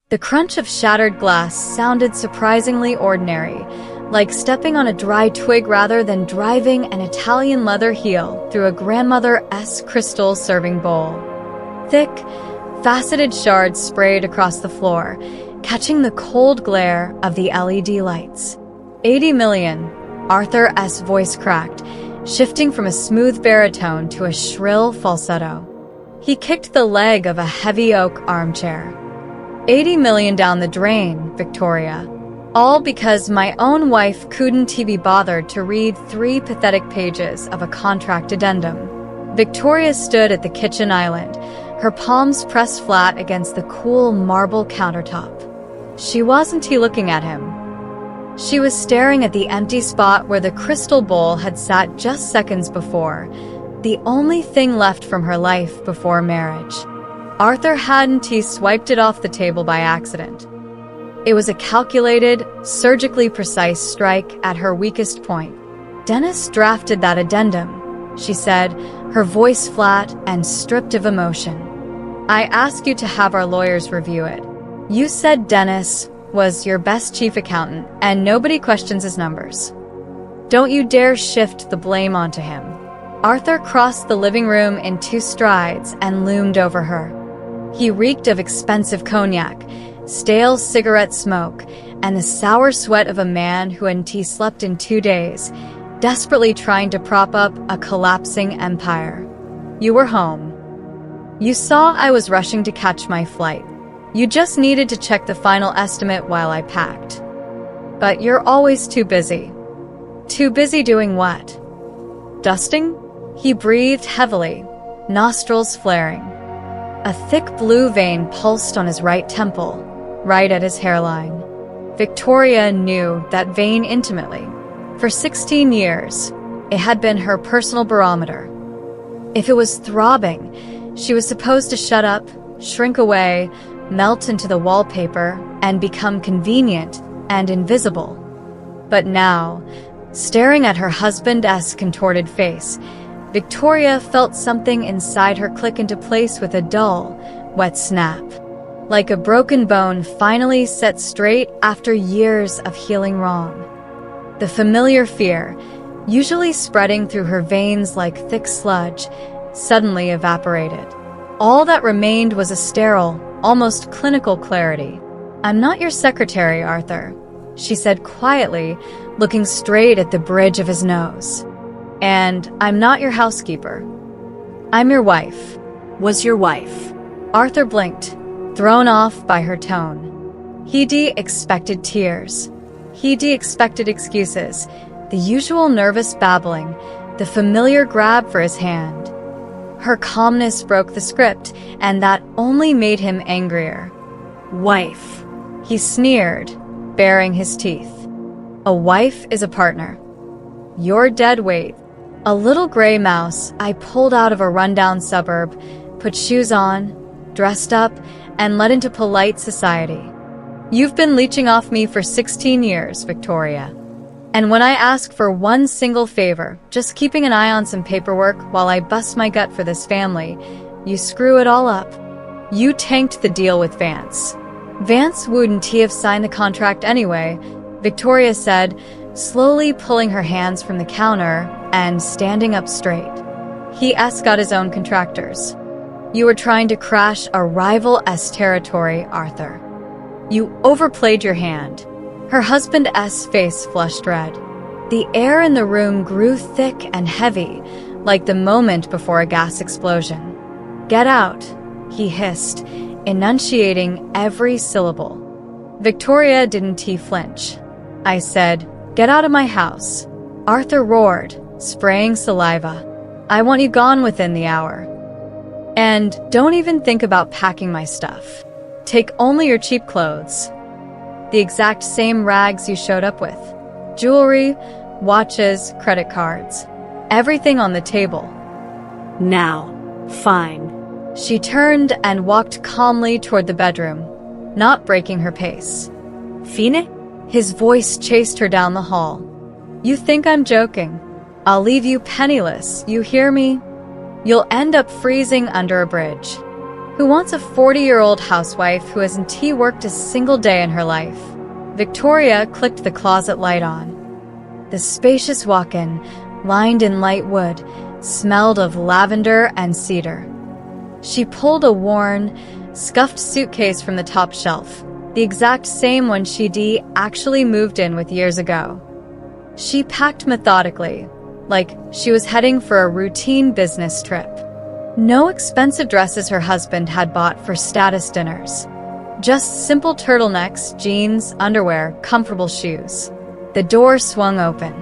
The crunch of shattered glass sounded surprisingly ordinary, like stepping on a dry twig rather than driving an Italian leather heel through a grandmother-esque crystal serving bowl. Thick, faceted shards sprayed across the floor, catching the cold glare of the LED lights. 80 million, Arthur's voice cracked, shifting from a smooth baritone to a shrill falsetto. He kicked the leg of a heavy oak armchair. 80 million down the drain, Victoria. All because my own wife couldn't be bothered to read 3 pathetic pages of a contract addendum. Victoria stood at the kitchen island, her palms pressed flat against the cool marble countertop. She wasn't looking at him. She was staring at the empty spot where the crystal bowl had sat just seconds before, the only thing left from her life before marriage. Arthur hadn't swiped it off the table by accident. It was a calculated, surgically precise strike at her weakest point. Dennis drafted that addendum, she said, her voice flat and stripped of emotion. I asked you to have our lawyers review it. You said Dennis was your best chief accountant and nobody questions his numbers. Don't you dare shift the blame onto him. Arthur crossed the living room in 2 strides and loomed over her. He reeked of expensive cognac, stale cigarette smoke, and the sour sweat of a man who hadn't slept in 2 days, desperately trying to prop up a collapsing empire. You were home. You saw I was rushing to catch my flight. You just needed to check the final estimate while I packed. But you're always too busy. Too busy doing what? Dusting? He breathed heavily, nostrils flaring. A thick blue vein pulsed on his right temple, right at his hairline. Victoria knew that vein intimately. For 16 years, it had been her personal barometer. If it was throbbing, she was supposed to shut up, shrink away, melt into the wallpaper, and become convenient and invisible. But now, staring at her husband's contorted face, Victoria felt something inside her click into place with a dull, wet snap. Like a broken bone finally set straight after years of healing wrong. The familiar fear, usually spreading through her veins like thick sludge, suddenly evaporated. All that remained was a sterile, almost clinical clarity. I'm not your secretary, Arthur, she said quietly, looking straight at the bridge of his nose. And I'm not your housekeeper. I'm your wife. Was your wife? Arthur blinked, thrown off by her tone. He'd expected tears. He'd expected excuses, the usual nervous babbling, the familiar grab for his hand. Her calmness broke the script, and that only made him angrier. Wife. He sneered, baring his teeth. A wife is a partner. You're dead weight. A little gray mouse I pulled out of a rundown suburb, put shoes on, dressed up, and led into polite society. You've been leeching off me for 16 years, Victoria. And when I ask for one single favor, just keeping an eye on some paperwork while I bust my gut for this family, you screw it all up. You tanked the deal with Vance. Vance wouldn't have signed the contract anyway, Victoria said, slowly pulling her hands from the counter and standing up straight. He's got his own contractors. You were trying to crash a rival's territory, Arthur. You overplayed your hand. Her husband's face flushed red. The air in the room grew thick and heavy, like the moment before a gas explosion. Get out, he hissed, enunciating every syllable. Victoria didn't flinch. I said, get out of my house. Arthur roared, spraying saliva. I want you gone within the hour. And don't even think about packing my stuff. Take only your cheap clothes. The exact same rags you showed up with. Jewelry, watches, credit cards. Everything on the table. Now, fine. She turned and walked calmly toward the bedroom, not breaking her pace. Fine? His voice chased her down the hall. You think I'm joking? I'll leave you penniless, you hear me? You'll end up freezing under a bridge. Who wants a 40-year-old housewife who hasn't worked a single day in her life? Victoria clicked the closet light on. The spacious walk-in, lined in light wood, smelled of lavender and cedar. She pulled a worn, scuffed suitcase from the top shelf, the exact same one she'd actually moved in with years ago. She packed methodically, like she was heading for a routine business trip. No expensive dresses her husband had bought for status dinners. Just simple turtlenecks, jeans, underwear, comfortable shoes. The door swung open.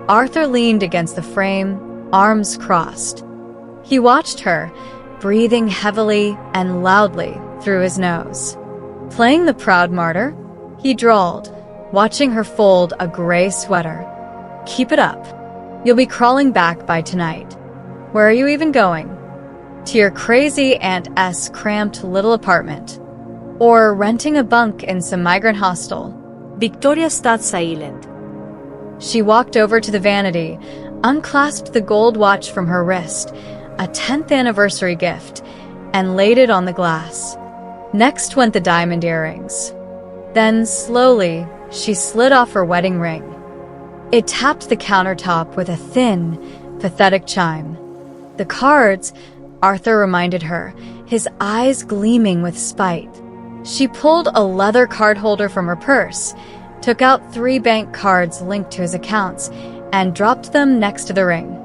Arthur leaned against the frame, arms crossed. He watched her, breathing heavily and loudly through his nose. Playing the proud martyr? He drawled, watching her fold a gray sweater. Keep it up. You'll be crawling back by tonight. Where are you even going? To your crazy Aunt's cramped little apartment. Or renting a bunk in some migrant hostel. Victoria sat silent. She walked over to the vanity, unclasped the gold watch from her wrist, a 10th anniversary gift, and laid it on the glass. Next went the diamond earrings. Then, slowly, she slid off her wedding ring. It tapped the countertop with a thin, pathetic chime. The cards, Arthur reminded her, his eyes gleaming with spite. She pulled a leather card holder from her purse, took out 3 bank cards linked to his accounts, and dropped them next to the ring.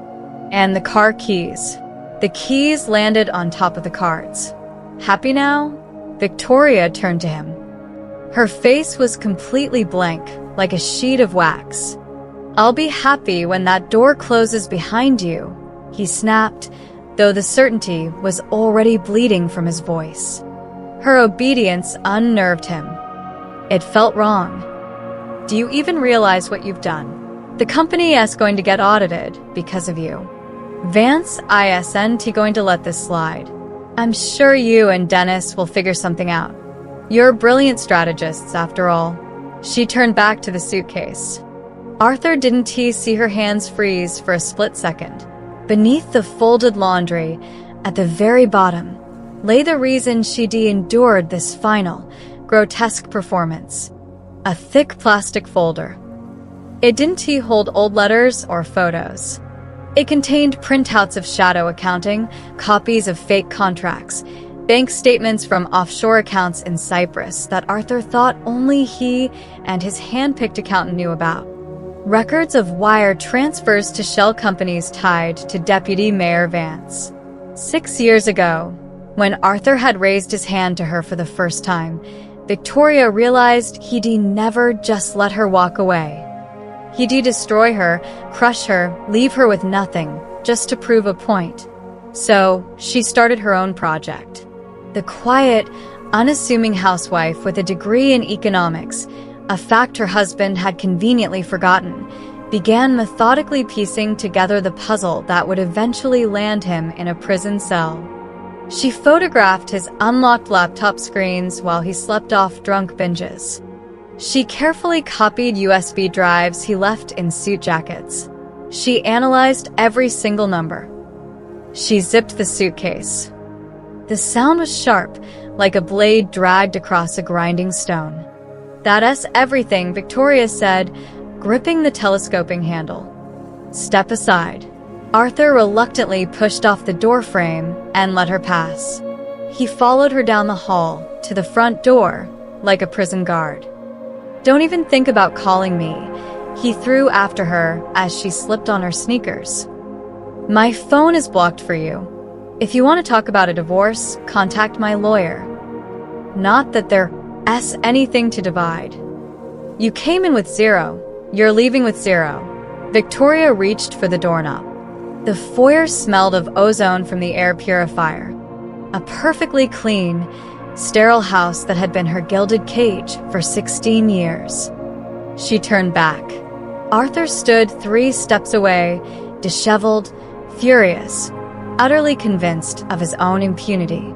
And the car keys. The keys landed on top of the cards. Happy now? Victoria turned to him. Her face was completely blank, like a sheet of wax. I'll be happy when that door closes behind you, he snapped, though the certainty was already bleeding from his voice. Her obedience unnerved him. It felt wrong. Do you even realize what you've done? The company is going to get audited because of you. Vance isn't going to let this slide. I'm sure you and Dennis will figure something out. You're brilliant strategists, after all. She turned back to the suitcase. Arthur didn't see her hands freeze for a split second. Beneath the folded laundry, at the very bottom, lay the reason she'd endured this final, grotesque performance. A thick plastic folder. It didn't hold old letters or photos. It contained printouts of shadow accounting, copies of fake contracts, bank statements from offshore accounts in Cyprus that Arthur thought only he and his hand-picked accountant knew about. Records of wire transfers to shell companies tied to Deputy Mayor Vance. 6 years ago, when Arthur had raised his hand to her for the first time, Victoria realized he'd never just let her walk away. He'd destroy her, crush her, leave her with nothing, just to prove a point. So, she started her own project. The quiet, unassuming housewife with a degree in economics, a fact her husband had conveniently forgotten, began methodically piecing together the puzzle that would eventually land him in a prison cell. She photographed his unlocked laptop screens while he slept off drunk binges. She carefully copied USB drives he left in suit jackets. She analyzed every single number. She zipped the suitcase. The sound was sharp, like a blade dragged across a grinding stone. That's everything, Victoria said, gripping the telescoping handle. Step aside. Arthur reluctantly pushed off the doorframe and let her pass. He followed her down the hall to the front door like a prison guard. Don't even think about calling me, he threw after her as she slipped on her sneakers. My phone is blocked for you. If you want to talk about a divorce, contact my lawyer. Not that there's anything to divide. You came in with 0. You're leaving with 0. Victoria reached for the doorknob. The foyer smelled of ozone from the air purifier. A perfectly clean, sterile house that had been her gilded cage for 16 years. She turned back. Arthur stood 3 steps away, disheveled, furious, utterly convinced of his own impunity.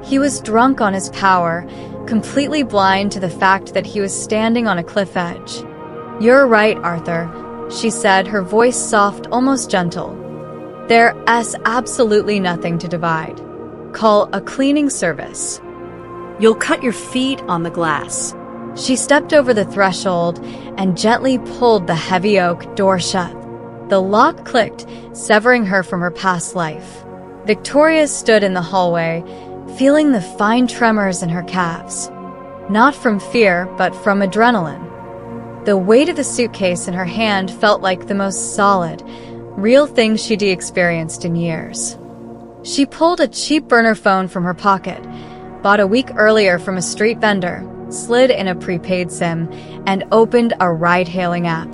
He was drunk on his power, completely blind to the fact that he was standing on a cliff edge. You're right, Arthur, she said, her voice soft, almost gentle. There's absolutely nothing to divide. Call a cleaning service. You'll cut your feet on the glass. She stepped over the threshold and gently pulled the heavy oak door shut. The lock clicked, severing her from her past life. Victoria stood in the hallway, feeling the fine tremors in her calves. Not from fear, but from adrenaline. The weight of the suitcase in her hand felt like the most solid, real thing she'd experienced in years. She pulled a cheap burner phone from her pocket, bought a week earlier from a street vendor, slid in a prepaid SIM, and opened a ride-hailing app.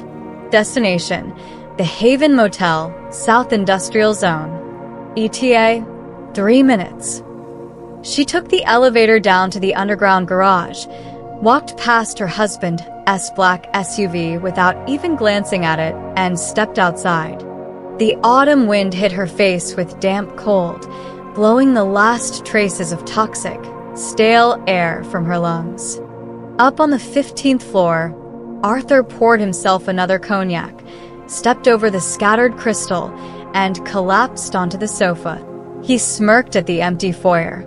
Destination: the Haven Motel, South Industrial Zone. ETA: 3 minutes. She took the elevator down to the underground garage, walked past her husband's black SUV without even glancing at it, and stepped outside. The autumn wind hit her face with damp cold, blowing the last traces of toxic, stale air from her lungs. Up on the 15th floor, Arthur poured himself another cognac, stepped over the scattered crystal, and collapsed onto the sofa. He smirked at the empty foyer.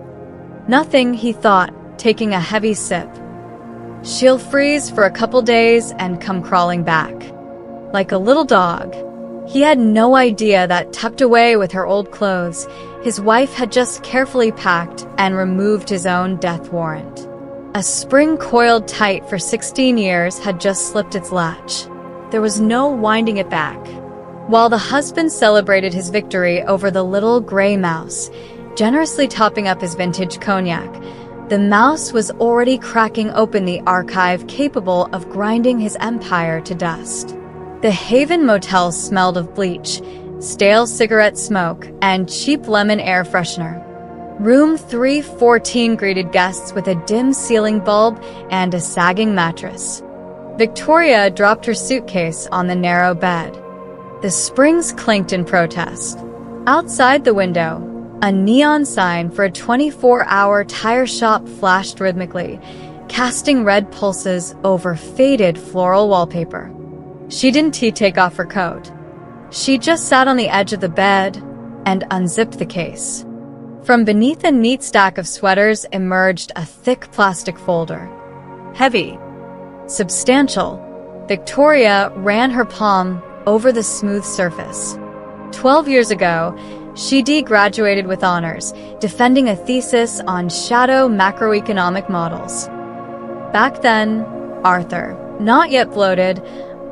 Nothing, he thought, taking a heavy sip. She'll freeze for a couple days and come crawling back. Like a little dog. He had no idea that tucked away with her old clothes, his wife had just carefully packed and removed his own death warrant. A spring coiled tight for 16 years had just slipped its latch. There was no winding it back. While the husband celebrated his victory over the little gray mouse, generously topping up his vintage cognac, the mouse was already cracking open the archive capable of grinding his empire to dust. The Haven Motel smelled of bleach, stale cigarette smoke, and cheap lemon air freshener. Room 314 greeted guests with a dim ceiling bulb and a sagging mattress. Victoria dropped her suitcase on the narrow bed. The springs clinked in protest. Outside the window, a neon sign for a 24-hour tire shop flashed rhythmically, casting red pulses over faded floral wallpaper. She didn't take off her coat. She just sat on the edge of the bed and unzipped the case. From beneath a neat stack of sweaters emerged a thick plastic folder. Heavy. Substantial. Victoria ran her palm over the smooth surface. 12 years ago, she graduated with honors, defending a thesis on shadow macroeconomic models. Back then, Arthur, not yet bloated,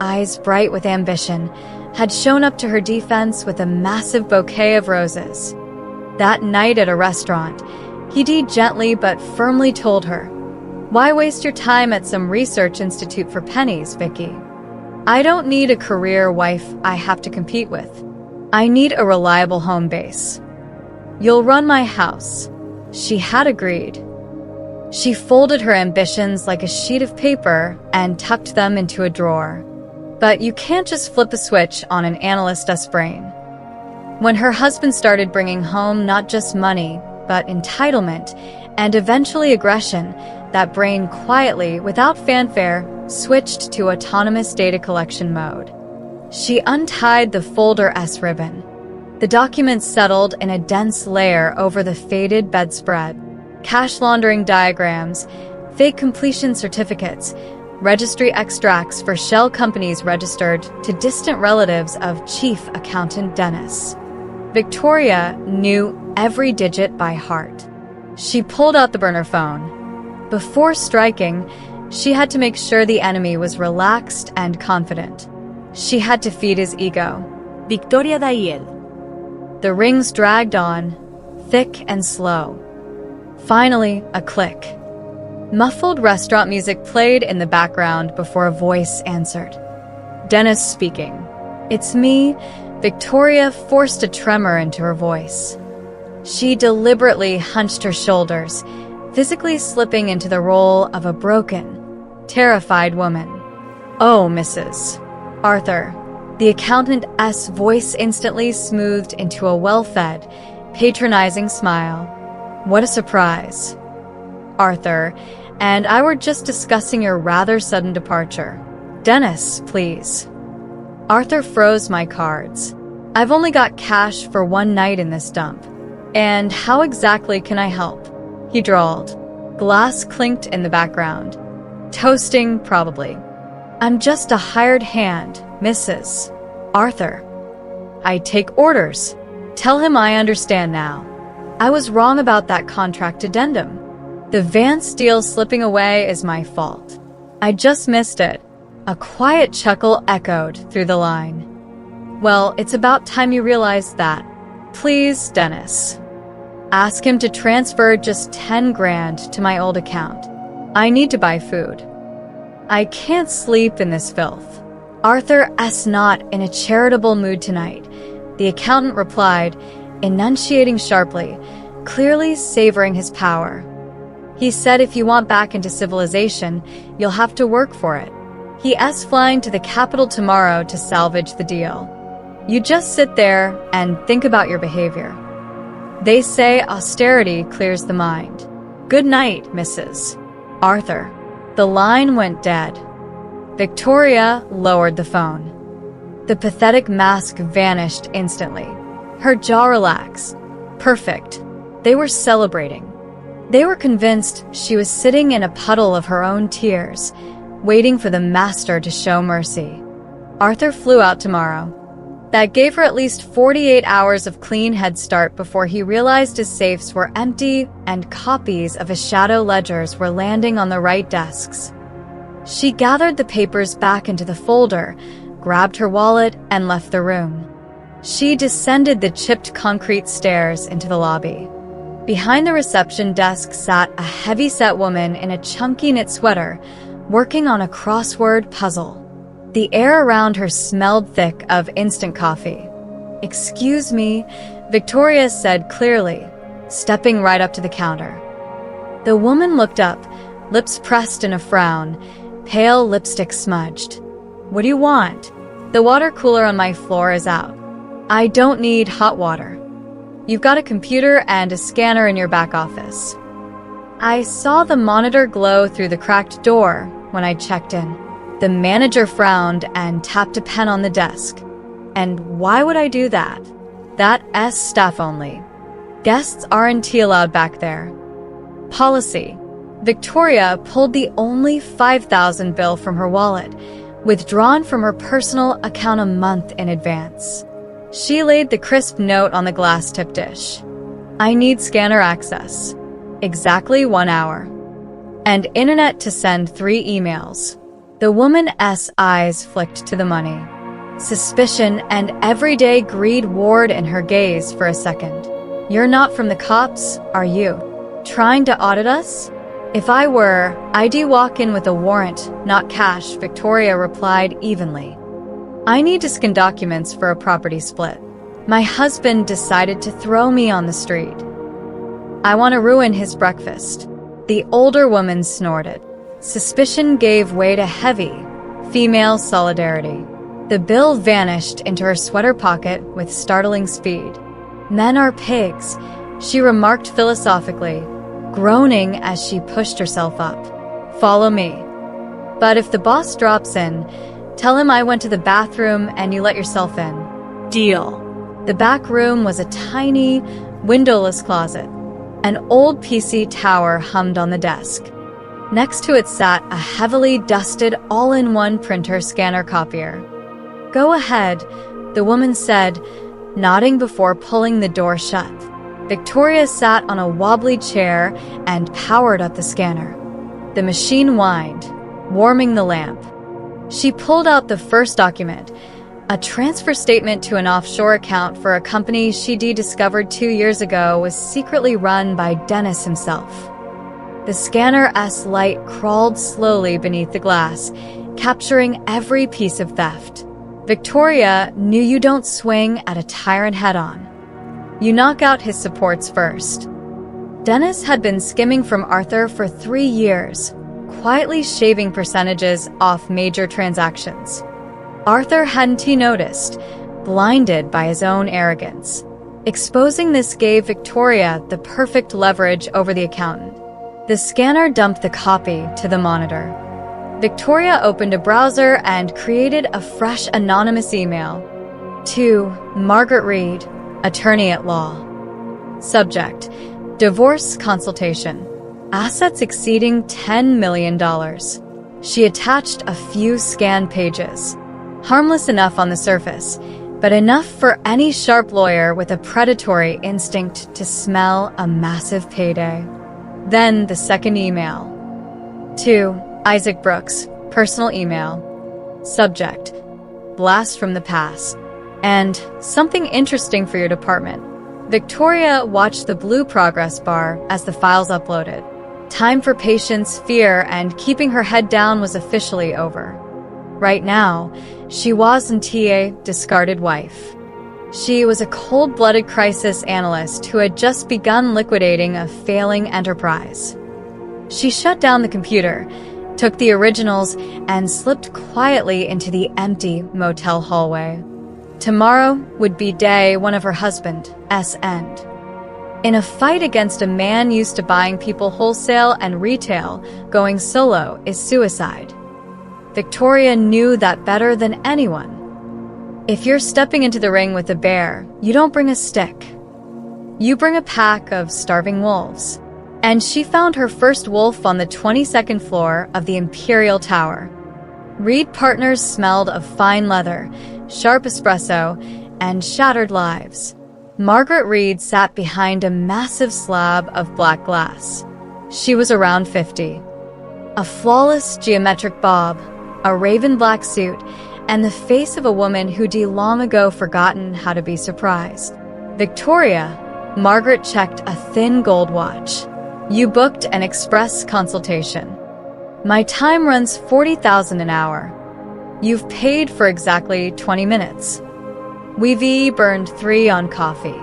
eyes bright with ambition, had shown up to her defense with a massive bouquet of roses. That night at a restaurant, he gently but firmly told her, "Why waste your time at some research institute for pennies, Vicky? I don't need a career wife I have to compete with. I need a reliable home base. You'll run my house." She had agreed. She folded her ambitions like a sheet of paper and tucked them into a drawer. But you can't just flip a switch on an analyst's brain. When her husband started bringing home not just money, but entitlement, and eventually aggression, that brain quietly, without fanfare, switched to autonomous data collection mode. She untied the folder S ribbon. The documents settled in a dense layer over the faded bedspread. Cash laundering diagrams, fake completion certificates, registry extracts for shell companies registered to distant relatives of Chief Accountant Dennis. Victoria knew every digit by heart. She pulled out the burner phone. Before striking, she had to make sure the enemy was relaxed and confident. She had to feed his ego. Victoria Daiel. The rings dragged on, thick and slow. Finally, a click. Muffled restaurant music played in the background before a voice answered. Dennis speaking. "It's me." Victoria forced a tremor into her voice. She deliberately hunched her shoulders, physically slipping into the role of a broken, terrified woman. "Oh, Mrs. Arthur." The accountant's voice instantly smoothed into a well-fed, patronizing smile. "What a surprise. Arthur and I were just discussing your rather sudden departure. Dennis, please." Arthur froze my cards. "I've only got cash for one night in this dump." "And how exactly can I help?" he drawled. Glass clinked in the background. "Toasting, probably." "I'm just a hired hand, Mrs. Arthur. I take orders." "Tell him I understand now. I was wrong about that contract addendum. The Vance deal slipping away is my fault. I just missed it." A quiet chuckle echoed through the line. "Well, it's about time you realized that. Please, Dennis. Ask him to transfer just 10 grand to my old account. I need to buy food. I can't sleep in this filth." "Arthur S. not in a charitable mood tonight," the accountant replied, enunciating sharply, clearly savoring his power. "He said if you want back into civilization, you'll have to work for it. He's flying to the capital tomorrow to salvage the deal. You just sit there and think about your behavior. They say austerity clears the mind. Good night, Mrs. Arthur." The line went dead. Victoria lowered the phone. The pathetic mask vanished instantly. Her jaw relaxed. Perfect. They were celebrating. They were convinced she was sitting in a puddle of her own tears, waiting for the master to show mercy. Arthur flew out tomorrow. That gave her at least 48 hours of clean head start before he realized his safes were empty and copies of his shadow ledgers were landing on the right desks. She gathered the papers back into the folder, grabbed her wallet, and left the room. She descended the chipped concrete stairs into the lobby. Behind the reception desk sat a heavy-set woman in a chunky knit sweater, working on a crossword puzzle. The air around her smelled thick of instant coffee. "Excuse me," Victoria said clearly, stepping right up to the counter. The woman looked up, lips pressed in a frown, pale lipstick smudged. "What do you want?" "The water cooler on my floor is out. I don't need hot water. You've got a computer and a scanner in your back office." I saw the monitor glow through the cracked door when I checked in. The manager frowned and tapped a pen on the desk. "And why would I do that?" "That's staff only. Guests aren't allowed back there." "Policy." Victoria pulled the only $5,000 bill from her wallet, withdrawn from her personal account a month in advance. She laid the crisp note on the glass tip dish. "I need scanner access. Exactly 1 hour. And internet to send 3 emails." The woman's eyes flicked to the money. Suspicion and everyday greed warred in her gaze for a second. "You're not from the cops, are you? Trying to audit us?" "If I were, I'd walk in with a warrant, not cash," Victoria replied evenly. "I need to scan documents for a property split. My husband decided to throw me on the street. I want to ruin his breakfast." The older woman snorted. Suspicion gave way to heavy, female solidarity. The bill vanished into her sweater pocket with startling speed. "Men are pigs," she remarked philosophically, groaning as she pushed herself up. "Follow me. But if the boss drops in, tell him I went to the bathroom and you let yourself in." Deal. The back room was a tiny, windowless closet. An old PC tower hummed on the desk. Next to it sat a heavily dusted all-in-one printer scanner copier. "Go ahead," the woman said, nodding before pulling the door shut. Victoria sat on a wobbly chair and powered up the scanner. The machine whined, warming the lamp. She pulled out the first document, a transfer statement to an offshore account for a company she'd discovered 2 years ago was secretly run by Dennis himself. The scanner's light crawled slowly beneath the glass, capturing every piece of theft. Victoria knew you don't swing at a tyrant head-on. You knock out his supports first. Dennis had been skimming from Arthur for 3 years, quietly shaving percentages off major transactions. Arthur hadn't noticed, blinded by his own arrogance. Exposing this gave Victoria the perfect leverage over the accountant. The scanner dumped the copy to the monitor. Victoria opened a browser and created a fresh anonymous email. To Margaret Reed, attorney at law. Subject: divorce consultation. Assets exceeding $10 million. She attached a few scanned pages. Harmless enough on the surface, but enough for any sharp lawyer with a predatory instinct to smell a massive payday. Then the second email. To Isaac Brooks, personal email. Subject: blast from the past. And something interesting for your department. Victoria watched the blue progress bar as the files uploaded. Time for patience, fear, and keeping her head down was officially over. Right now, she wasn't a discarded wife. She was a cold-blooded crisis analyst who had just begun liquidating a failing enterprise. She shut down the computer, took the originals, and slipped quietly into the empty motel hallway. Tomorrow would be day one of her husband's end. In a fight against a man used to buying people wholesale and retail, going solo is suicide. Victoria knew that better than anyone. If you're stepping into the ring with a bear, you don't bring a stick. You bring a pack of starving wolves. And she found her first wolf on the 22nd floor of the Imperial Tower. Reed Partners smelled of fine leather, sharp espresso, and shattered lives. Margaret Reed sat behind a massive slab of black glass. She was around 50. A flawless geometric bob, a raven black suit, and the face of a woman who'd long ago forgotten how to be surprised. Victoria, Margaret checked a thin gold watch. You booked an express consultation. My time runs $40,000 an hour. You've paid for exactly 20 minutes. We've burned 3 on coffee.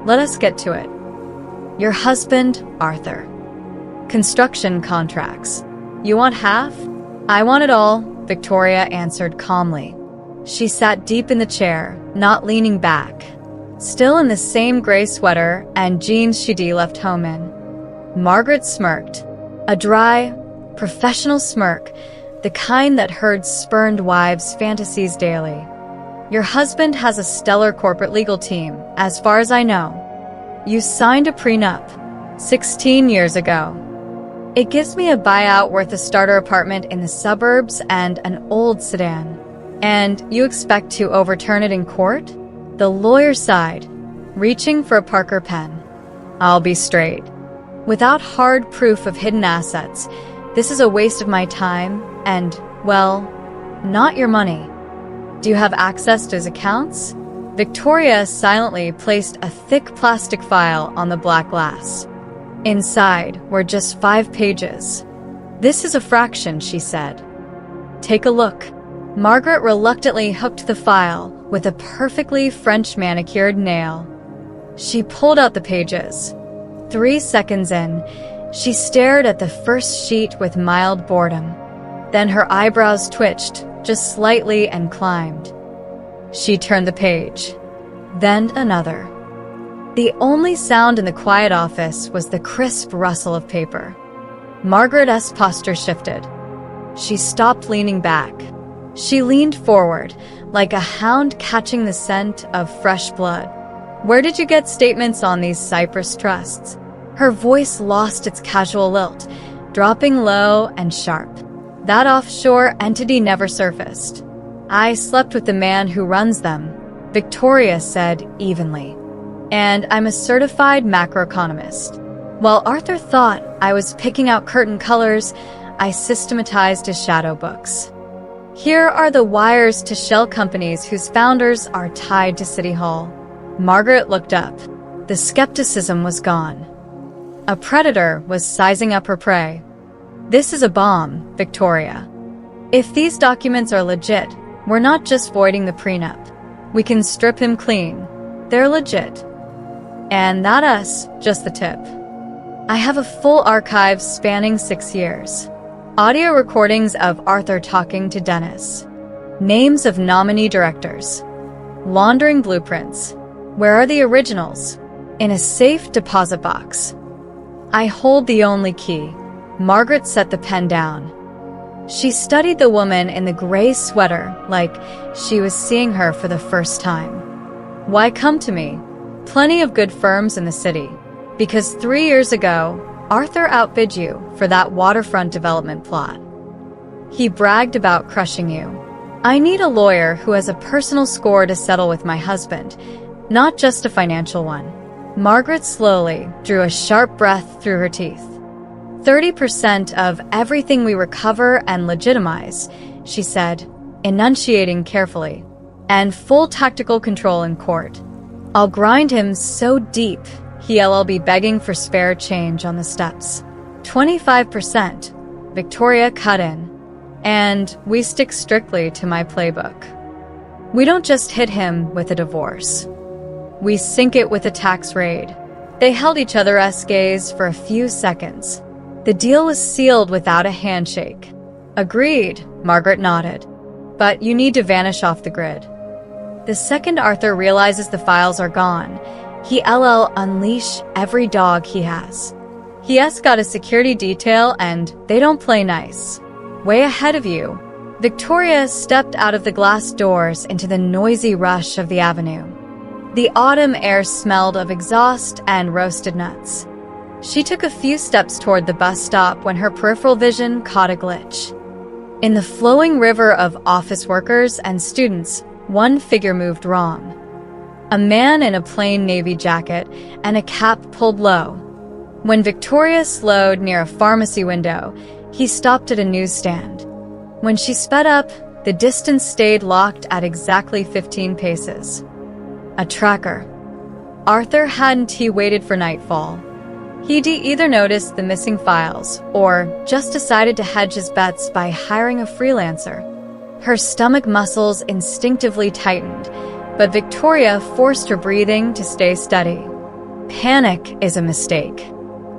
Let us get to it. Your husband, Arthur. Construction contracts. You want half? I want it all, Victoria answered calmly. She sat deep in the chair, not leaning back, still in the same gray sweater and jeans she'd left home in. Margaret smirked, a dry, professional smirk, the kind that herds spurned wives' fantasies daily. Your husband has a stellar corporate legal team, as far as I know. You signed a prenup 16 years ago. It gives me a buyout worth a starter apartment in the suburbs and an old sedan. And you expect to overturn it in court? The lawyer sighed, reaching for a Parker pen. I'll be straight. Without hard proof of hidden assets, this is a waste of my time and, well, not your money. Do you have access to his accounts? Victoria silently placed a thick plastic file on the black glass. Inside were just 5 pages. This is a fraction, she said. Take a look. Margaret reluctantly hooked the file with a perfectly French manicured nail. She pulled out the pages. 3 seconds in, she stared at the first sheet with mild boredom. Then her eyebrows twitched, just slightly, and climbed. She turned the page. Then another. The only sound in the quiet office was the crisp rustle of paper. Margaret's posture shifted. She stopped leaning back. She leaned forward, like a hound catching the scent of fresh blood. Where did you get statements on these Cyprus trusts? Her voice lost its casual lilt, dropping low and sharp. That offshore entity never surfaced. I slept with the man who runs them, Victoria said evenly. And I'm a certified macroeconomist. While Arthur thought I was picking out curtain colors, I systematized his shadow books. Here are the wires to shell companies whose founders are tied to City Hall. Margaret looked up. The skepticism was gone. A predator was sizing up her prey. This is a bomb, Victoria. If these documents are legit, we're not just voiding the prenup. We can strip him clean. They're legit. And that us, just the tip. I have a full archive spanning 6 years. Audio recordings of Arthur talking to Dennis. Names of nominee directors. Laundering blueprints. Where are the originals? In a safe deposit box. I hold the only key. Margaret set the pen down. She studied the woman in the gray sweater like she was seeing her for the first time. Why come to me? Plenty of good firms in the city. Because 3 years ago, Arthur outbid you for that waterfront development plot. He bragged about crushing you. I need a lawyer who has a personal score to settle with my husband, not just a financial one. Margaret slowly drew a sharp breath through her teeth. 30% of everything we recover and legitimize, she said, enunciating carefully, and full tactical control in court. I'll grind him so deep he'll be begging for spare change on the steps. 25%, Victoria cut in, and we stick strictly to my playbook. We don't just hit him with a divorce. We sink it with a tax raid. They held each other's gaze for a few seconds. The deal was sealed without a handshake. Agreed, Margaret nodded. But you need to vanish off the grid. The second Arthur realizes the files are gone, he'll unleash every dog he has. He's got a security detail and they don't play nice. Way ahead of you, Victoria stepped out of the glass doors into the noisy rush of the avenue. The autumn air smelled of exhaust and roasted nuts. She took a few steps toward the bus stop when her peripheral vision caught a glitch. In the flowing river of office workers and students, one figure moved wrong. A man in a plain navy jacket and a cap pulled low. When Victoria slowed near a pharmacy window, he stopped at a newsstand. When she sped up, the distance stayed locked at exactly 15 paces. A tracker. Arthur hadn't waited for nightfall. He'd either noticed the missing files or just decided to hedge his bets by hiring a freelancer. Her stomach muscles instinctively tightened, but Victoria forced her breathing to stay steady. Panic is a mistake.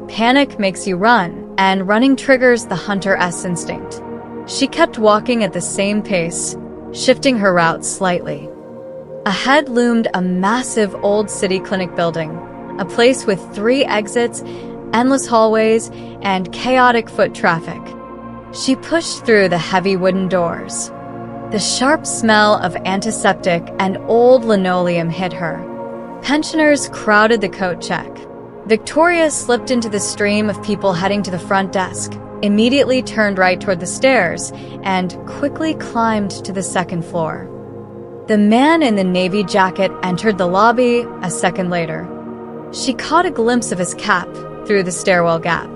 Panic makes you run, and running triggers the hunter-esque instinct. She kept walking at the same pace, shifting her route slightly. Ahead loomed a massive old city clinic building, a place with 3 exits, endless hallways, and chaotic foot traffic. She pushed through the heavy wooden doors. The sharp smell of antiseptic and old linoleum hit her. Pensioners crowded the coat check. Victoria slipped into the stream of people heading to the front desk, immediately turned right toward the stairs, and quickly climbed to the second floor. The man in the navy jacket entered the lobby a second later. She caught a glimpse of his cap through the stairwell gap.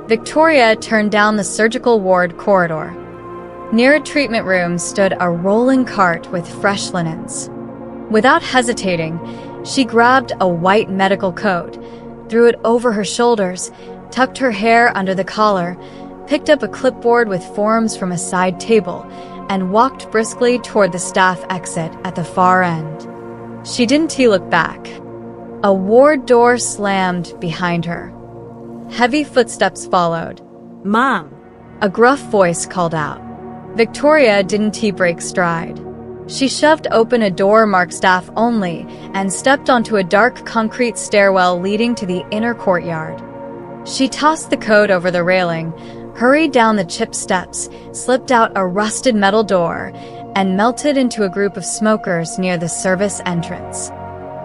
Victoria turned down the surgical ward corridor. Near a treatment room stood a rolling cart with fresh linens. Without hesitating, she grabbed a white medical coat, threw it over her shoulders, tucked her hair under the collar, picked up a clipboard with forms from a side table, and walked briskly toward the staff exit at the far end. She didn't look back. A ward door slammed behind her. Heavy footsteps followed. Mom! A gruff voice called out. Victoria didn't break stride. She shoved open a door marked staff only and stepped onto a dark concrete stairwell leading to the inner courtyard. She tossed the coat over the railing, hurried down the chipped steps, slipped out a rusted metal door, and melted into a group of smokers near the service entrance.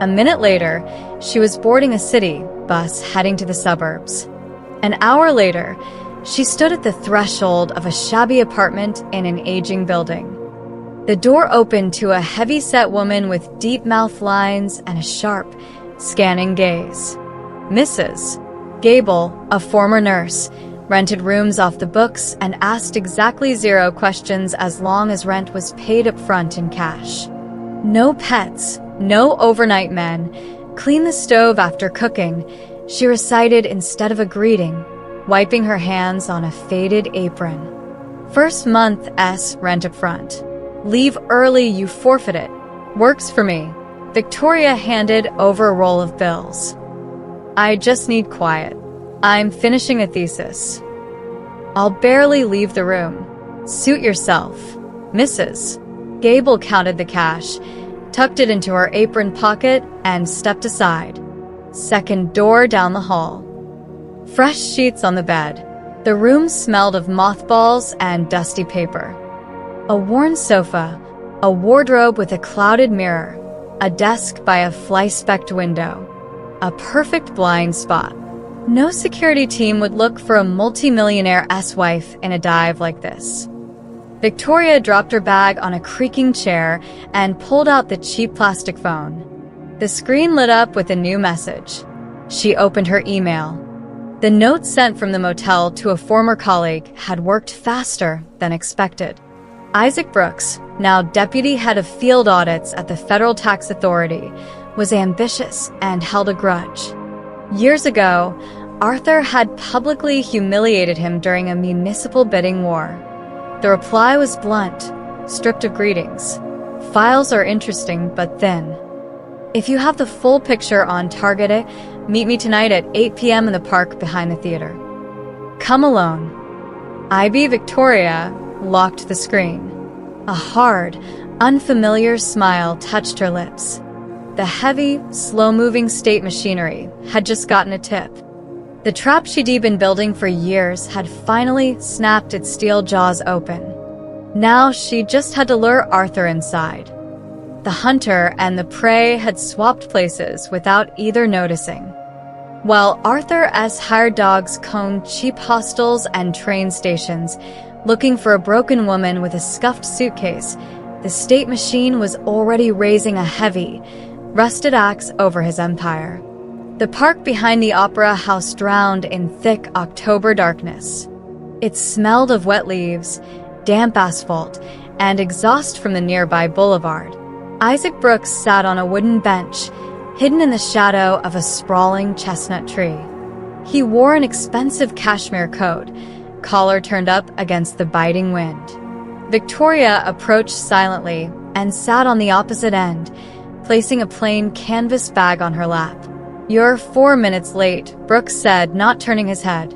A minute later, she was boarding a city bus heading to the suburbs. An hour later, she stood at the threshold of a shabby apartment in an aging building. The door opened to a heavy-set woman with deep mouth lines and a sharp, scanning gaze. Mrs. Gable, a former nurse, rented rooms off the books and asked exactly 0 questions as long as rent was paid up front in cash. No pets, no overnight men. Clean the stove after cooking, she recited instead of a greeting, wiping her hands on a faded apron. First month rent up front. Leave early, you forfeit it. Works for me. Victoria handed over a roll of bills. I just need quiet. I'm finishing a thesis. I'll barely leave the room. Suit yourself. Mrs. Gable counted the cash, tucked it into her apron pocket, and stepped aside. Second door down the hall. Fresh sheets on the bed. The room smelled of mothballs and dusty paper. A worn sofa, a wardrobe with a clouded mirror, a desk by a fly-specked window. A perfect blind spot. No security team would look for a multimillionaire's wife in a dive like this. Victoria dropped her bag on a creaking chair and pulled out the cheap plastic phone. The screen lit up with a new message. She opened her email. The note sent from the motel to a former colleague had worked faster than expected. Isaac Brooks, now deputy head of field audits at the Federal Tax Authority, was ambitious and held a grudge. Years ago, Arthur had publicly humiliated him during a municipal bidding war. The reply was blunt, stripped of greetings. Files are interesting but thin. If you have the full picture on target it, meet me tonight at 8 p.m. in the park behind the theater. Come alone. IB Victoria locked the screen. A hard, unfamiliar smile touched her lips. The heavy, slow-moving state machinery had just gotten a tip. The trap she'd been building for years had finally snapped its steel jaws open. Now she just had to lure Arthur inside. The hunter and the prey had swapped places without either noticing. While Arthur's hired dogs combed cheap hostels and train stations, looking for a broken woman with a scuffed suitcase, the state machine was already raising a heavy, rusted axe over his empire. The park behind the Opera House drowned in thick October darkness. It smelled of wet leaves, damp asphalt, and exhaust from the nearby boulevard. Isaac Brooks sat on a wooden bench, hidden in the shadow of a sprawling chestnut tree. He wore an expensive cashmere coat, collar turned up against the biting wind. Victoria approached silently and sat on the opposite end, placing a plain canvas bag on her lap. "You're 4 minutes late," Brooks said, not turning his head.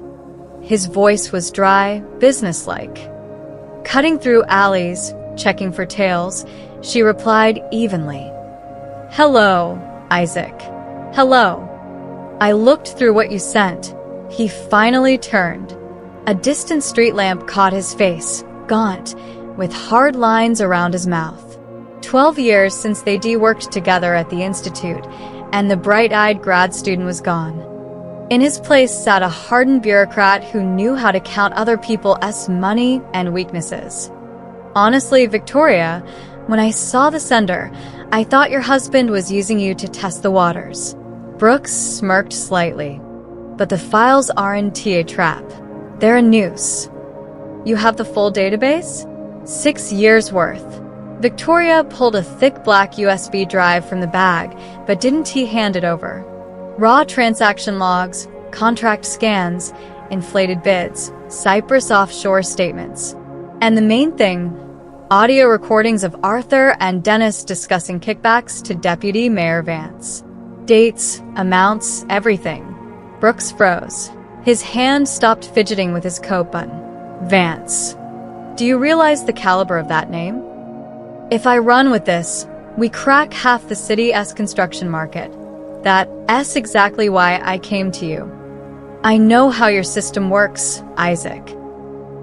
His voice was dry, businesslike. Cutting through alleys, checking for tails, she replied evenly. "Hello, Isaac. Hello. I looked through what you sent." He finally turned. A distant street lamp caught his face, gaunt, with hard lines around his mouth. 12 years since they'd worked together at the Institute, and the bright-eyed grad student was gone. In his place sat a hardened bureaucrat who knew how to count other people's money and weaknesses. "Honestly, Victoria, when I saw the sender, I thought your husband was using you to test the waters." Brooks smirked slightly. "But the files aren't a trap. They're a noose." "You have the full database?" 6 years worth. Victoria pulled a thick black USB drive from the bag, but didn't hand it over. Raw transaction logs, contract scans, inflated bids, Cyprus offshore statements. And the main thing, audio recordings of Arthur and Dennis discussing kickbacks to Deputy Mayor Vance. Dates, amounts, everything. Brooks froze. His hand stopped fidgeting with his coat button. Vance. Do you realize the caliber of that name? If I run with this, we crack half the city's construction market. That's exactly why I came to you. I know how your system works, Isaac.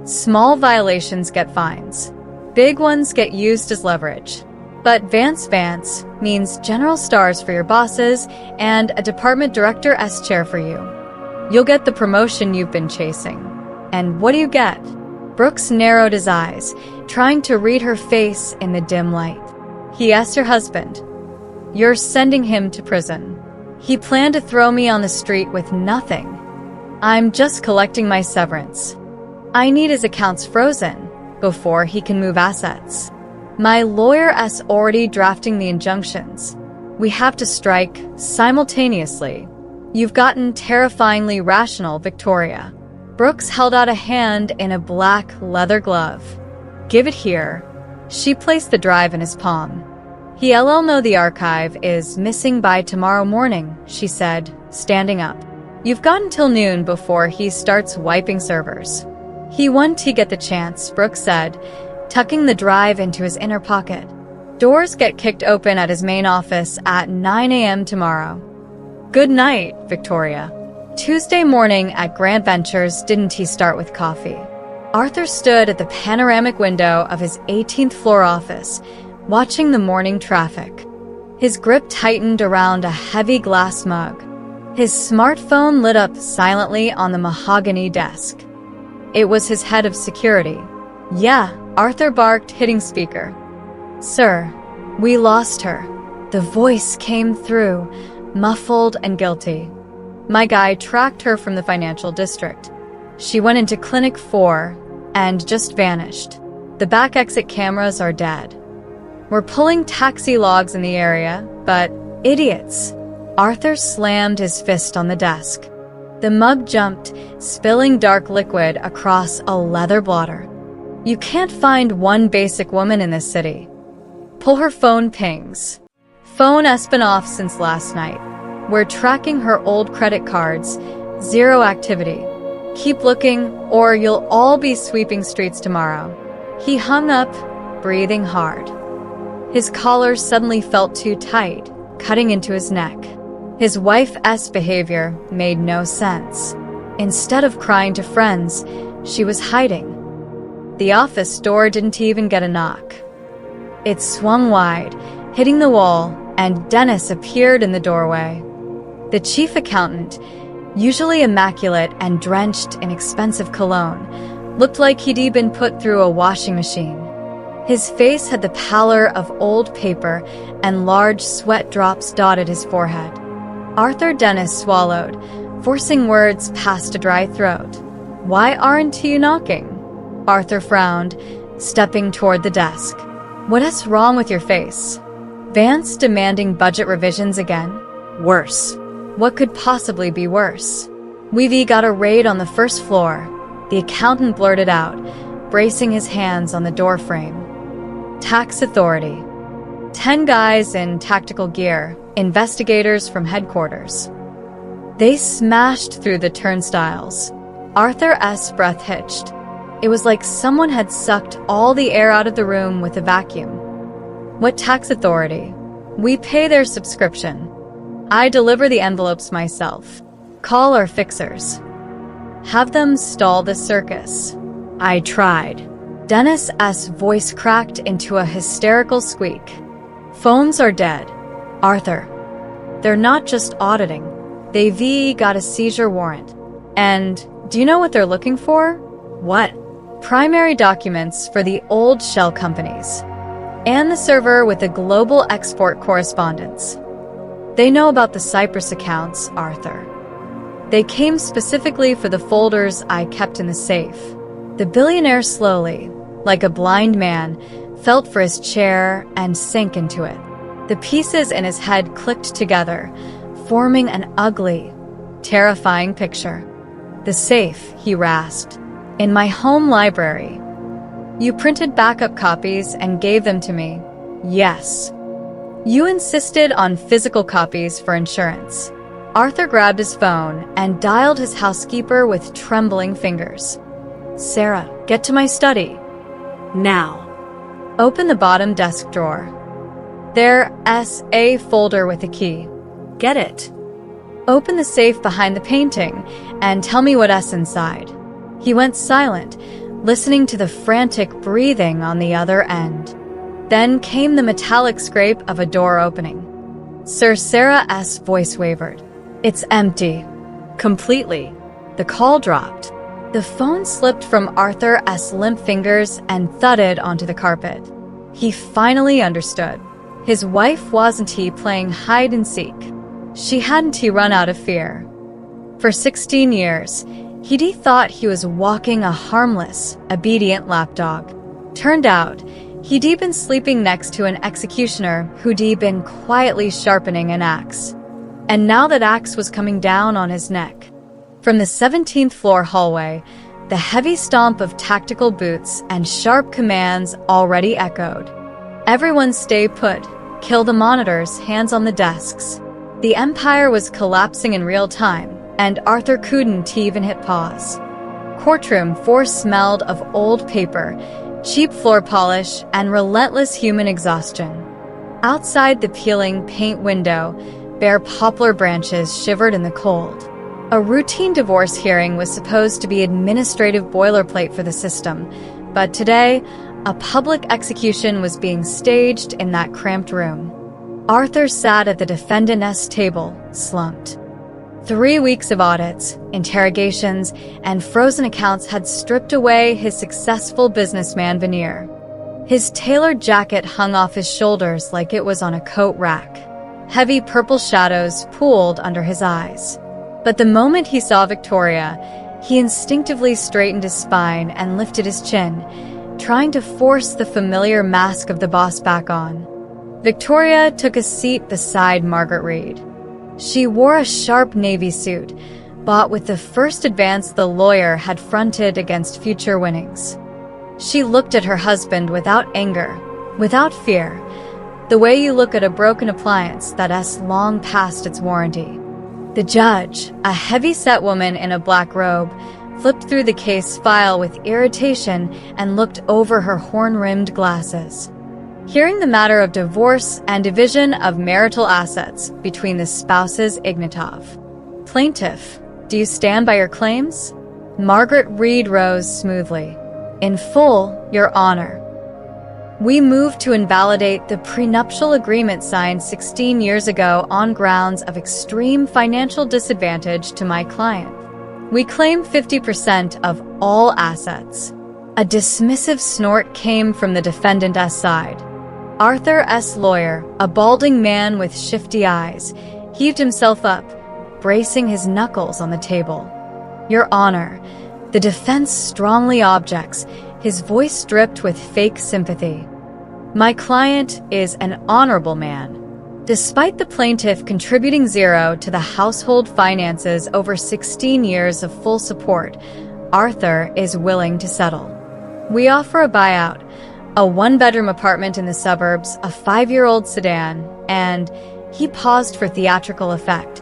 Small violations get fines. Big ones get used as leverage. But Vance means general stars for your bosses and a department director's chair for you. You'll get the promotion you've been chasing. And what do you get? Brooks narrowed his eyes, trying to read her face in the dim light. He asked her husband, "You're sending him to prison. He planned to throw me on the street with nothing. I'm just collecting my severance. I need his accounts frozen before he can move assets. My lawyer's already drafting the injunctions. We have to strike simultaneously. You've gotten terrifyingly rational, Victoria." Brooks held out a hand in a black leather glove. "Give it here." She placed the drive in his palm. "He'll know the archive is missing by tomorrow morning," she said, standing up. "You've got until noon before he starts wiping servers." "He won't get the chance," Brooks said, tucking the drive into his inner pocket. "Doors get kicked open at his main office at 9 a.m. tomorrow." "Good night, Victoria." Tuesday morning at Grant Ventures, didn't he start with coffee? Arthur stood at the panoramic window of his 18th floor office, watching the morning traffic. His grip tightened around a heavy glass mug. His smartphone lit up silently on the mahogany desk. It was his head of security. "Yeah," Arthur barked, hitting speaker. "Sir, we lost her." The voice came through, muffled and guilty. "My guy tracked her from the financial district. She went into Clinic 4 and just vanished. The back exit cameras are dead. We're pulling taxi logs in the area, but idiots." Arthur slammed his fist on the desk. The mug jumped, spilling dark liquid across a leather blotter. "You can't find one basic woman in this city. Pull her phone pings. Phone has been off since last night. We're tracking her old credit cards. Zero activity. Keep looking, or you'll all be sweeping streets tomorrow." He hung up, breathing hard. His collar suddenly felt too tight, cutting into his neck. His wife's behavior made no sense. Instead of crying to friends, she was hiding. The office door didn't even get a knock. It swung wide, hitting the wall, and Dennis appeared in the doorway. The chief accountant, usually immaculate and drenched in expensive cologne, looked like he'd been put through a washing machine. His face had the pallor of old paper, and large sweat drops dotted his forehead. Arthur Dennis swallowed, forcing words past a dry throat. "Why aren't you knocking?" Arthur frowned, stepping toward the desk. "What's wrong with your face?" "Vance demanding budget revisions again?" "Worse." "What could possibly be worse?" "We've got a raid on the first floor," the accountant blurted out, bracing his hands on the doorframe. "Tax authority. 10 guys in tactical gear, investigators from headquarters." They smashed through the turnstiles. Arthur's breath hitched. It was like someone had sucked all the air out of the room with a vacuum. "What tax authority?" "We pay their subscription. I deliver the envelopes myself. Call our fixers. Have them stall the circus." "I tried." Dennis's voice cracked into a hysterical squeak. "Phones are dead. Arthur. They're not just auditing. They've got a seizure warrant. And do you know what they're looking for?" "What?" "Primary documents for the old shell companies. And the server with the global export correspondence. They know about the Cyprus accounts, Arthur. They came specifically for the folders I kept in the safe." The billionaire slowly, like a blind man, felt for his chair and sank into it. The pieces in his head clicked together, forming an ugly, terrifying picture. "The safe," he rasped. "In my home library. You printed backup copies and gave them to me." "Yes." "You insisted on physical copies for insurance." Arthur grabbed his phone and dialed his housekeeper with trembling fingers. "Sarah, get to my study." "Now." "Open the bottom desk drawer. There's a folder with a key." "Get it." "Open the safe behind the painting and tell me what's inside." He went silent, listening to the frantic breathing on the other end. Then came the metallic scrape of a door opening. Sir Sarah's voice wavered. "It's empty." "Completely." The call dropped. The phone slipped from Arthur's limp fingers and thudded onto the carpet. He finally understood. His wife wasn't playing hide-and-seek. She hadn't run out of fear. For 16 years, he'd thought he was walking a harmless, obedient lapdog. Turned out, he'd been sleeping next to an executioner who'd been quietly sharpening an axe. And now that axe was coming down on his neck. From the 17th floor hallway, the heavy stomp of tactical boots and sharp commands already echoed. Everyone stay put, kill the monitors, hands on the desks. The empire was collapsing in real time, and Arthur couldn't even hit pause. Courtroom 4 smelled of old paper, cheap floor polish, and relentless human exhaustion. Outside the peeling paint window, bare poplar branches shivered in the cold. A routine divorce hearing was supposed to be administrative boilerplate for the system, but today, a public execution was being staged in that cramped room. Arthur sat at the defendant's table, slumped. 3 weeks of audits, interrogations, and frozen accounts had stripped away his successful businessman veneer. His tailored jacket hung off his shoulders like it was on a coat rack. Heavy purple shadows pooled under his eyes. But the moment he saw Victoria, he instinctively straightened his spine and lifted his chin, trying to force the familiar mask of the boss back on. Victoria took a seat beside Margaret Reed. She wore a sharp navy suit, bought with the first advance the lawyer had fronted against future winnings. She looked at her husband without anger, without fear, the way you look at a broken appliance that's long past its warranty. The judge, a heavy-set woman in a black robe, flipped through the case file with irritation and looked over her horn-rimmed glasses. Hearing the matter of divorce and division of marital assets between the spouses Ignatov. Plaintiff, do you stand by your claims? Margaret Reed rose smoothly. In full, Your Honor. We move to invalidate the prenuptial agreement signed 16 years ago on grounds of extreme financial disadvantage to my client. We claim 50% of all assets. A dismissive snort came from the defendant's side. Arthur S. Lawyer, a balding man with shifty eyes, heaved himself up, bracing his knuckles on the table. Your Honor, the defense strongly objects, his voice dripped with fake sympathy. My client is an honorable man. Despite the plaintiff contributing zero to the household finances over 16 years of full support, Arthur is willing to settle. We offer a buyout, a one-bedroom apartment in the suburbs, a 5-year-old sedan, and, he paused for theatrical effect,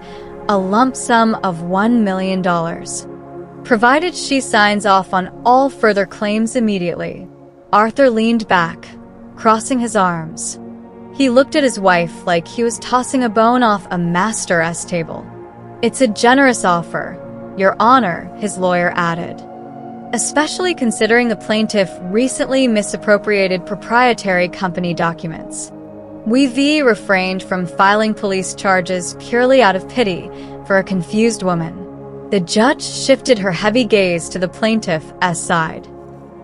a lump sum of $1 million. Provided she signs off on all further claims immediately. Arthur leaned back, crossing his arms. He looked at his wife like he was tossing a bone off a master's table. It's a generous offer, Your Honor, his lawyer added. Especially considering the plaintiff recently misappropriated proprietary company documents. We refrained from filing police charges purely out of pity for a confused woman. The judge shifted her heavy gaze to the plaintiff's side.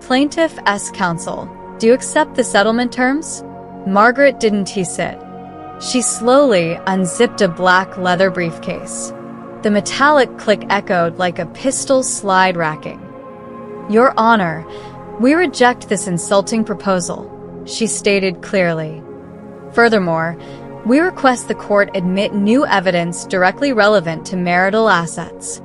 Plaintiff's counsel, do you accept the settlement terms? Margaret didn't sit. She slowly unzipped a black leather briefcase. The metallic click echoed like a pistol slide racking. Your Honor, we reject this insulting proposal, she stated clearly. Furthermore, we request the court admit new evidence directly relevant to marital assets.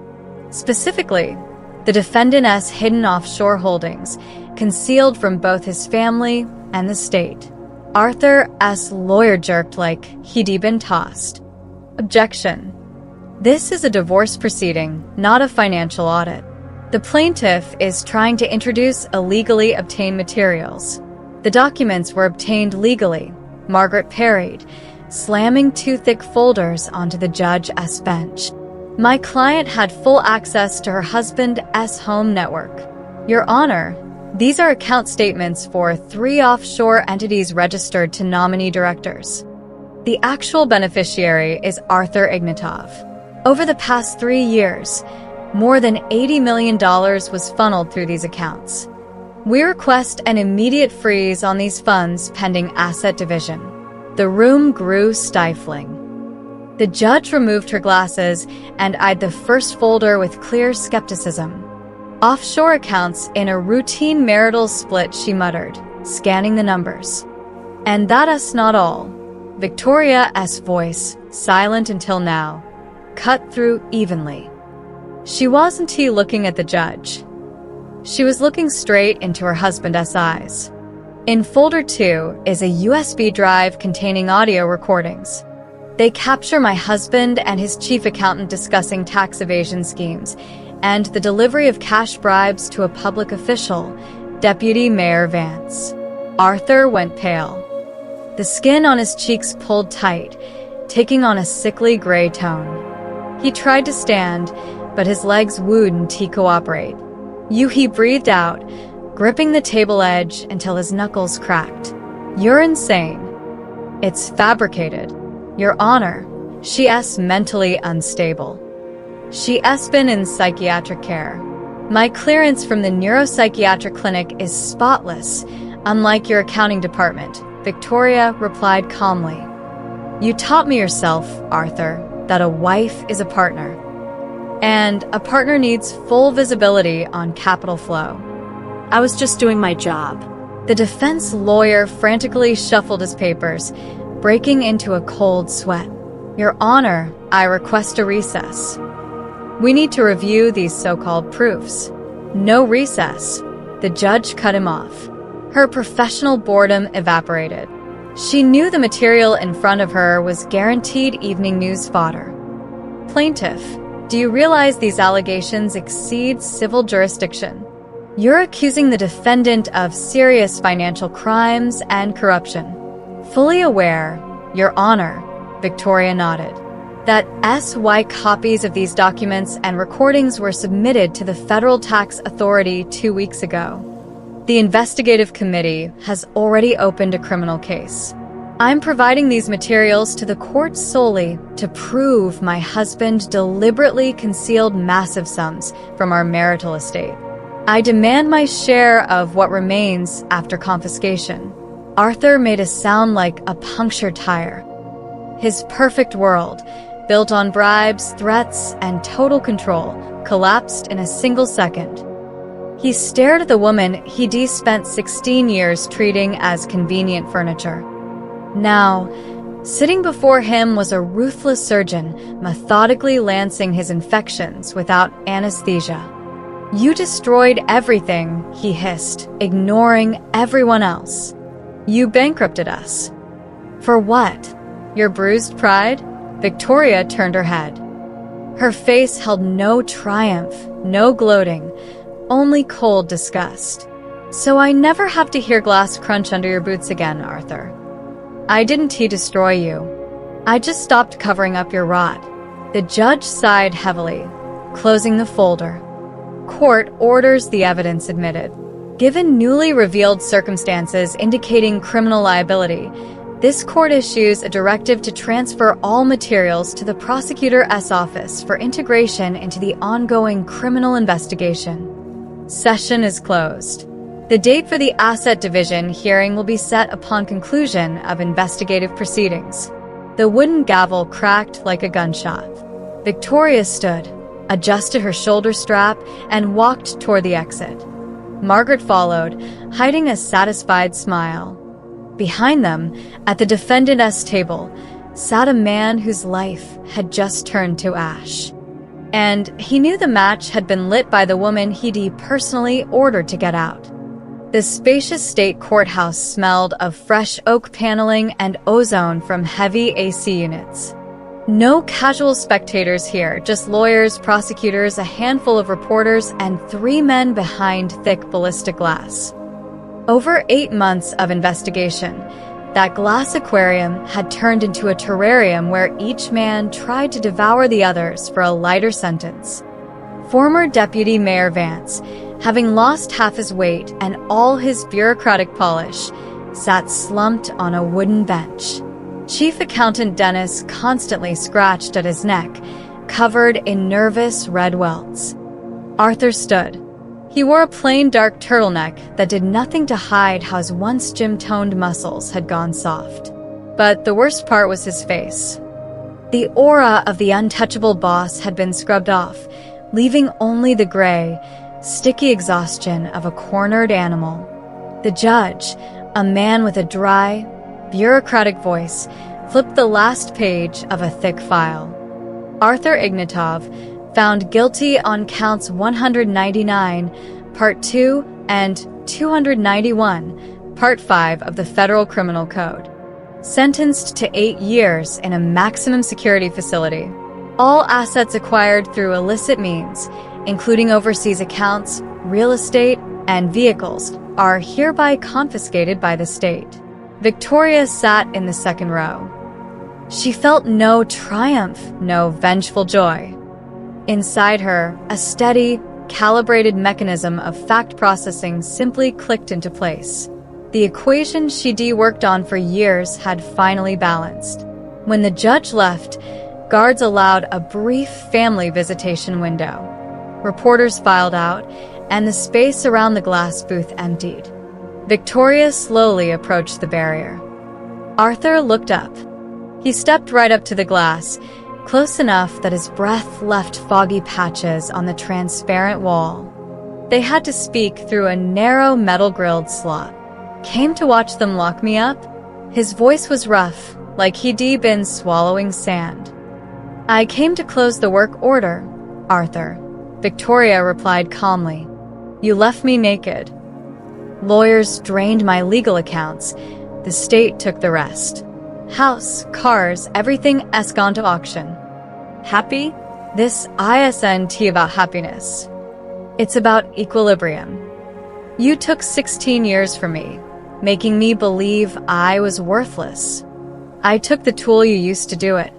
Specifically, the defendant's hidden offshore holdings, concealed from both his family and the state. Arthur's lawyer jerked like he'd been tossed. Objection. This is a divorce proceeding, not a financial audit. The plaintiff is trying to introduce illegally obtained materials. The documents were obtained legally, Margaret parried, slamming 2 thick folders onto the judge's bench. My client had full access to her husband's home network. Your Honor, these are account statements for 3 offshore entities registered to nominee directors. The actual beneficiary is Arthur Ignatov. Over the past 3 years, more than $80 million was funneled through these accounts. We request an immediate freeze on these funds pending asset division. The room grew stifling. The judge removed her glasses and eyed the first folder with clear skepticism. Offshore accounts in a routine marital split, she muttered, scanning the numbers. And that's not all. Victoria's voice, silent until now, cut through evenly. She wasn't looking at the judge. She was looking straight into her husband's eyes. In folder 2 is a USB drive containing audio recordings. They capture my husband and his chief accountant discussing tax evasion schemes and the delivery of cash bribes to a public official, Deputy Mayor Vance. Arthur went pale. The skin on his cheeks pulled tight, taking on a sickly gray tone. He tried to stand, but his legs wouldn't cooperate. He breathed out, gripping the table edge until his knuckles cracked. You're insane. It's fabricated. Your Honor, she is mentally unstable. She has been in psychiatric care. My clearance from the neuropsychiatric clinic is spotless, unlike your accounting department, Victoria replied calmly. You taught me yourself, Arthur, that a wife is a partner. And a partner needs full visibility on capital flow. I was just doing my job. The defense lawyer frantically shuffled his papers, breaking into a cold sweat. Your Honor, I request a recess. We need to review these so-called proofs. No recess. The judge cut him off. Her professional boredom evaporated. She knew the material in front of her was guaranteed evening news fodder. Plaintiff, do you realize these allegations exceed civil jurisdiction? You're accusing the defendant of serious financial crimes and corruption. Fully aware, Your Honor, Victoria nodded, that SY copies of these documents and recordings were submitted to the Federal Tax Authority 2 weeks ago. The investigative committee has already opened a criminal case. I'm providing these materials to the court solely to prove my husband deliberately concealed massive sums from our marital estate. I demand my share of what remains after confiscation. Arthur made a sound like a punctured tire. His perfect world, built on bribes, threats, and total control, collapsed in a single second. He stared at the woman he'd spent 16 years treating as convenient furniture. Now, sitting before him was a ruthless surgeon, methodically lancing his infections without anesthesia. You destroyed everything, he hissed, ignoring everyone else. You bankrupted us. For what? Your bruised pride? Victoria turned her head. Her face held no triumph, no gloating, only cold disgust. So I never have to hear glass crunch under your boots again, Arthur. I didn't destroy you. I just stopped covering up your rot. The judge sighed heavily, closing the folder. Court orders the evidence admitted. Given newly revealed circumstances indicating criminal liability, this court issues a directive to transfer all materials to the prosecutor's office for integration into the ongoing criminal investigation. Session is closed. The date for the Asset Division hearing will be set upon conclusion of investigative proceedings. The wooden gavel cracked like a gunshot. Victoria stood, adjusted her shoulder strap, and walked toward the exit. Margaret followed, hiding a satisfied smile. Behind them, at the defendant's table, sat a man whose life had just turned to ash. And he knew the match had been lit by the woman he'd personally ordered to get out. The spacious state courthouse smelled of fresh oak paneling and ozone from heavy AC units. No casual spectators here, just lawyers, prosecutors, a handful of reporters, and 3 men behind thick ballistic glass. Over 8 months of investigation, that glass aquarium had turned into a terrarium where each man tried to devour the others for a lighter sentence. Former Deputy Mayor Vance, having lost half his weight and all his bureaucratic polish, sat slumped on a wooden bench. Chief Accountant Dennis constantly scratched at his neck, covered in nervous red welts. Arthur stood. He wore a plain dark turtleneck that did nothing to hide how his once gym-toned muscles had gone soft. But the worst part was his face. The aura of the untouchable boss had been scrubbed off, leaving only the gray, sticky exhaustion of a cornered animal. The judge, a man with a dry, bureaucratic voice, flipped the last page of a thick file. Arthur Ignatov, found guilty on counts 199, Part 2, and 291, Part 5 of the Federal Criminal Code. Sentenced to 8 years in a maximum security facility. All assets acquired through illicit means, including overseas accounts, real estate, and vehicles, are hereby confiscated by the state. Victoria sat in the second row. She felt no triumph, no vengeful joy. Inside her, a steady, calibrated mechanism of fact processing simply clicked into place. The equation she'd worked on for years had finally balanced. When the judge left, guards allowed a brief family visitation window. Reporters filed out, and the space around the glass booth emptied. Victoria slowly approached the barrier. Arthur looked up. He stepped right up to the glass, close enough that his breath left foggy patches on the transparent wall. They had to speak through a narrow metal-grilled slot. Came to watch them lock me up? His voice was rough, like he'd been swallowing sand. I came to close the work order, Arthur. Victoria replied calmly. You left me naked. Lawyers drained my legal accounts. The state took the rest. House, cars, everything has gone to auction. Happy? This isn't about happiness. It's about equilibrium. You took 16 years from me, making me believe I was worthless. I took the tool you used to do it.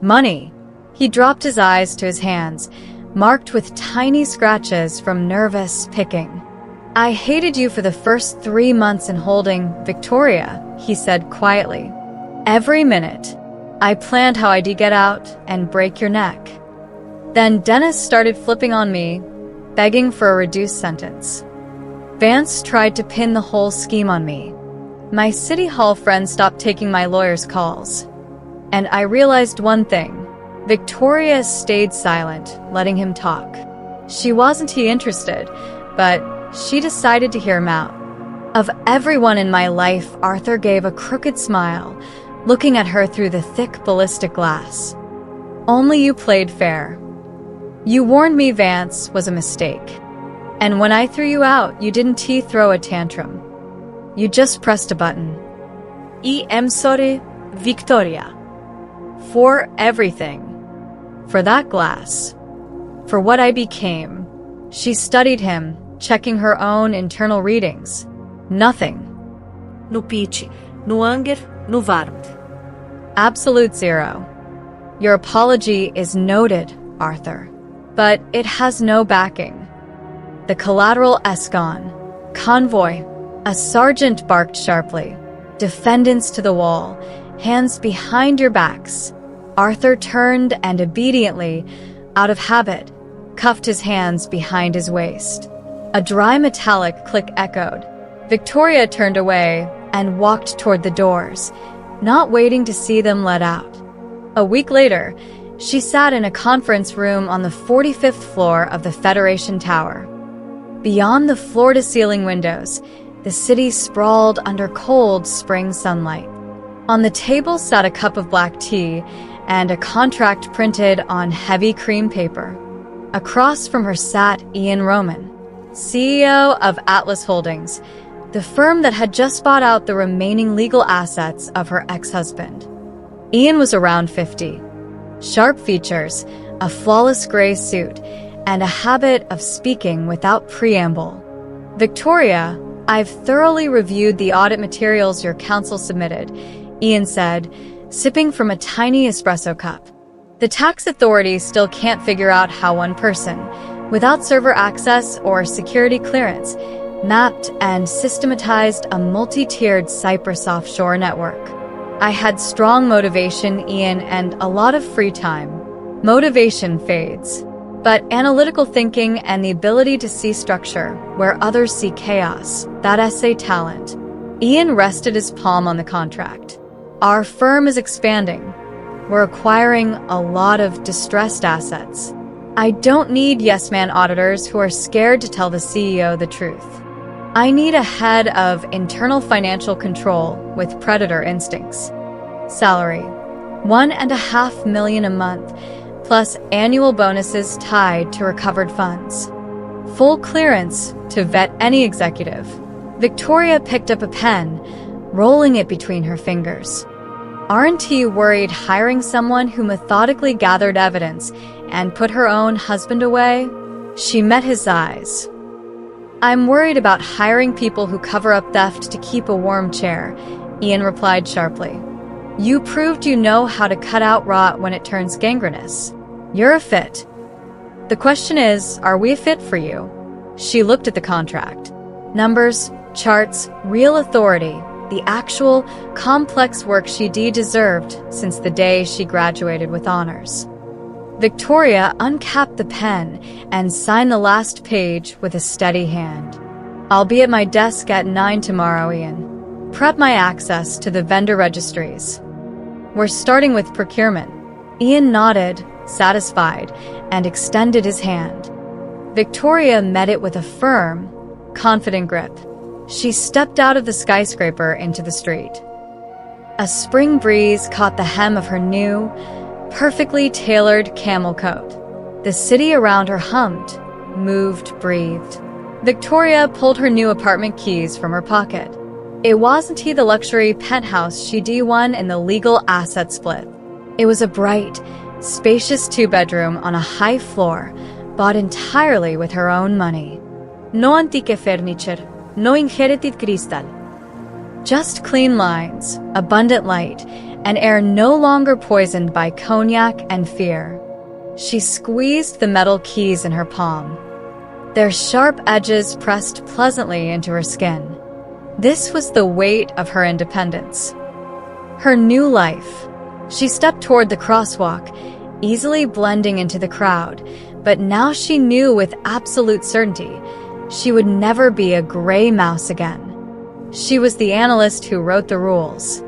Money. He dropped his eyes to his hands, marked with tiny scratches from nervous picking. I hated you for the first 3 months in holding Victoria, he said quietly. Every minute. I planned how I'd get out and break your neck. Then Dennis started flipping on me, begging for a reduced sentence. Vance tried to pin the whole scheme on me. My City Hall friend stopped taking my lawyer's calls. And I realized one thing. Victoria stayed silent, letting him talk. She wasn't interested, but she decided to hear him out. Of everyone in my life, Arthur gave a crooked smile, looking at her through the thick ballistic glass. Only you played fair. You warned me Vance was a mistake. And when I threw you out, you didn't throw a tantrum. You just pressed a button. I am sorry, Victoria. For everything. For that glass. For what I became. She studied him, checking her own internal readings. Nothing. No pitch, no anger, no varmt. Absolute zero. Your apology is noted, Arthur. But it has no backing. The collateral is gone. Convoy. A sergeant barked sharply. Defendants to the wall. Hands behind your backs. Arthur turned and obediently, out of habit, cuffed his hands behind his waist. A dry metallic click echoed. Victoria turned away and walked toward the doors, not waiting to see them let out. A week later, she sat in a conference room on the 45th floor of the Federation Tower. Beyond the floor-to-ceiling windows, the city sprawled under cold spring sunlight. On the table sat a cup of black tea and a contract printed on heavy cream paper. Across from her sat Ian Roman, CEO of Atlas Holdings, the firm that had just bought out the remaining legal assets of her ex-husband. Ian was around 50. Sharp features, a flawless gray suit, and a habit of speaking without preamble. Victoria, I've thoroughly reviewed the audit materials your counsel submitted, Ian said, sipping from a tiny espresso cup. The tax authorities still can't figure out how one person, without server access or security clearance, mapped and systematized a multi-tiered Cyprus offshore network. I had strong motivation, Ian, and a lot of free time. Motivation fades. But analytical thinking and the ability to see structure where others see chaos, that's a talent. Ian rested his palm on the contract. Our firm is expanding. We're acquiring a lot of distressed assets. I don't need yes-man auditors who are scared to tell the CEO the truth. I need a head of internal financial control with predator instincts. Salary, $1.5 million a month, plus annual bonuses tied to recovered funds. Full clearance to vet any executive. Victoria picked up a pen, rolling it between her fingers. Aren't you worried hiring someone who methodically gathered evidence and put her own husband away? She met his eyes. I'm worried about hiring people who cover up theft to keep a warm chair, Ian replied sharply. You proved you know how to cut out rot when it turns gangrenous. You're a fit. The question is, are we a fit for you? She looked at the contract. Numbers, charts, real authority, the actual, complex work she deserved since the day she graduated with honors. Victoria uncapped the pen and signed the last page with a steady hand. "I'll be at my desk at 9 tomorrow, Ian. Prep my access to the vendor registries. We're starting with procurement." Ian nodded, satisfied, and extended his hand. Victoria met it with a firm, confident grip. She stepped out of the skyscraper into the street. A spring breeze caught the hem of her new, perfectly tailored camel coat. The city around her hummed, moved, breathed. Victoria pulled her new apartment keys from her pocket. It wasn't the luxury penthouse she'd won in the legal asset split. It was a bright, spacious two-bedroom on a high floor, bought entirely with her own money. No antique furniture, no inherited crystal. Just clean lines, abundant light, and air no longer poisoned by cognac and fear. She squeezed the metal keys in her palm. Their sharp edges pressed pleasantly into her skin. This was the weight of her independence. Her new life. She stepped toward the crosswalk, easily blending into the crowd, but now she knew with absolute certainty she would never be a gray mouse again. She was the analyst who wrote the rules.